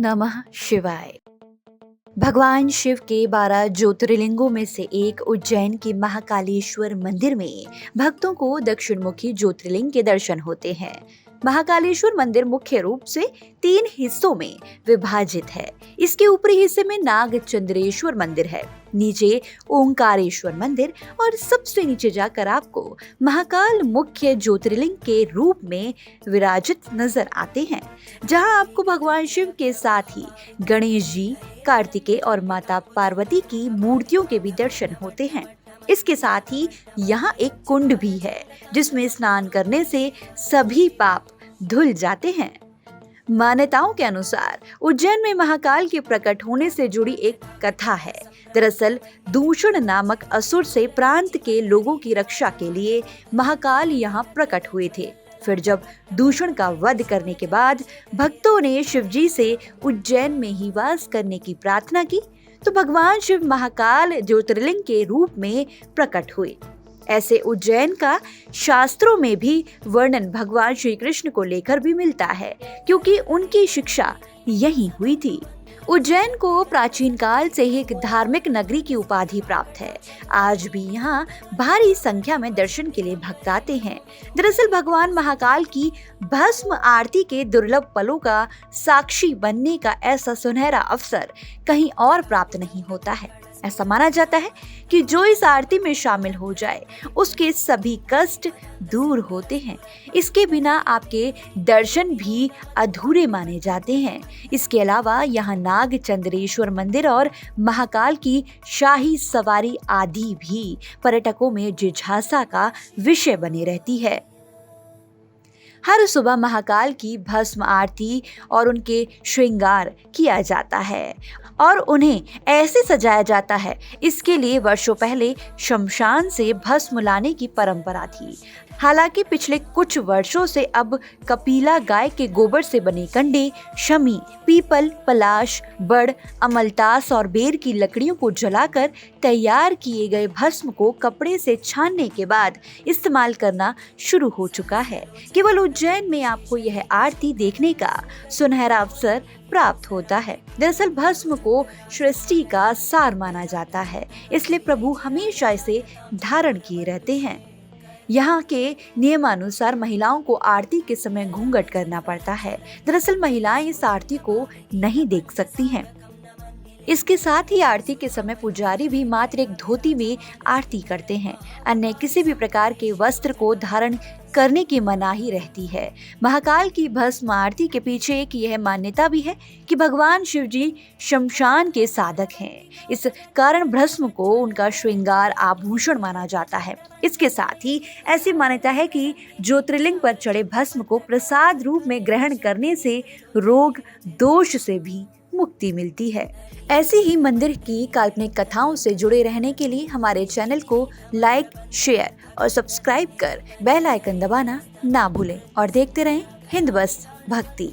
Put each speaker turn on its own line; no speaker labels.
नमः शिवाय। भगवान शिव के 12 ज्योतिर्लिंगों में से एक उज्जैन के महाकालेश्वर मंदिर में भक्तों को दक्षिणमुखी ज्योतिर्लिंग के दर्शन होते हैं। महाकालेश्वर मंदिर मुख्य रूप से 3 हिस्सों में विभाजित है। इसके ऊपरी हिस्से में नागचंद्रेश्वर मंदिर है, नीचे ओंकारेश्वर मंदिर और सबसे नीचे जाकर आपको महाकाल मुख्य ज्योतिर्लिंग के रूप में विराजित नजर आते हैं, जहां आपको भगवान शिव के साथ ही गणेश जी, कार्तिकेय और माता पार्वती की मूर्तियों के भी दर्शन होते हैं। इसके साथ ही यहाँ एक कुंड भी है, जिसमें स्नान करने से सभी पाप धुल जाते हैं। मान्यताओं के अनुसार उज्जैन में महाकाल के प्रकट होने से जुड़ी एक कथा है। दरअसल दूषण नामक असुर से प्रांत के लोगों की रक्षा के लिए महाकाल यहाँ प्रकट हुए थे। फिर जब दूषण का वध करने के बाद भक्तों ने शिवजी से उज्जैन में ही वास करने की प्रार्थना की, तो भगवान शिव महाकाल ज्योतिर्लिंग के रूप में प्रकट हुए। ऐसे उज्जैन का शास्त्रों में भी वर्णन भगवान श्री कृष्ण को लेकर भी मिलता है, क्योंकि उनकी शिक्षा यहीं हुई थी। उज्जैन को प्राचीन काल से ही एक धार्मिक नगरी की उपाधि प्राप्त है। आज भी यहाँ भारी संख्या में दर्शन के लिए भक्त आते हैं। दरअसल भगवान महाकाल की भस्म आरती के दुर्लभ पलों का साक्षी बनने का ऐसा सुनहरा अवसर कहीं और प्राप्त नहीं होता है। ऐसा माना जाता है कि जो इस आरती में शामिल हो जाए, उसके सभी कष्ट दूर होते हैं। इसके बिना आपके दर्शन भी अधूरे माने जाते हैं। इसके अलावा यहाँ नागचंद्रेश्वर मंदिर और महाकाल की शाही सवारी आदि भी पर्यटकों में जिज्ञासा का विषय बनी रहती है। हर सुबह महाकाल की भस्म आरती और उनके श्रृंगार किया जाता है और उन्हें ऐसे सजाया जाता है। इसके लिए वर्षों पहले शमशान से भस्म लाने की परंपरा थी। हालांकि पिछले कुछ वर्षों से अब कपिला गाय के गोबर से बने कंडे, शमी, पीपल, पलाश, बड़, अमलतास और बेर की लकड़ियों को जलाकर तैयार किए गए भस्म को कपड़े से छानने के बाद इस्तेमाल करना शुरू हो चुका है। केवल उज्जैन में आपको यह आरती देखने का सुनहरा अवसर प्राप्त होता है। दरअसल भस्म को सृष्टि का सार माना जाता है, इसलिए प्रभु हमेशा इसे धारण किए रहते हैं। यहाँ के नियमानुसार महिलाओं को आरती के समय घूंघट करना पड़ता है। दरअसल महिलाएं इस आरती को नहीं देख सकती हैं। इसके साथ ही आरती के समय पुजारी भी मात्र एक धोती में आरती करते हैं। अन्य किसी भी प्रकार के वस्त्र को धारण करने की मनाही रहती है। महाकाल की भस्म आरती के पीछे एक यह मान्यता भी है कि भगवान शिव जी शमशान के साधक हैं। इस कारण भस्म को उनका श्रृंगार आभूषण माना जाता है। इसके साथ ही ऐसी मान्यता है कि ज्योतिर्लिंग पर चढ़े भस्म को प्रसाद रूप में ग्रहण करने से रोग दोष से भी मुक्ति मिलती है। ऐसी ही मंदिर की काल्पनिक कथाओं से जुड़े रहने के लिए हमारे चैनल को लाइक, शेयर और सब्सक्राइब कर बेल आइकन दबाना ना भूलें और देखते रहें हिंद बस भक्ति।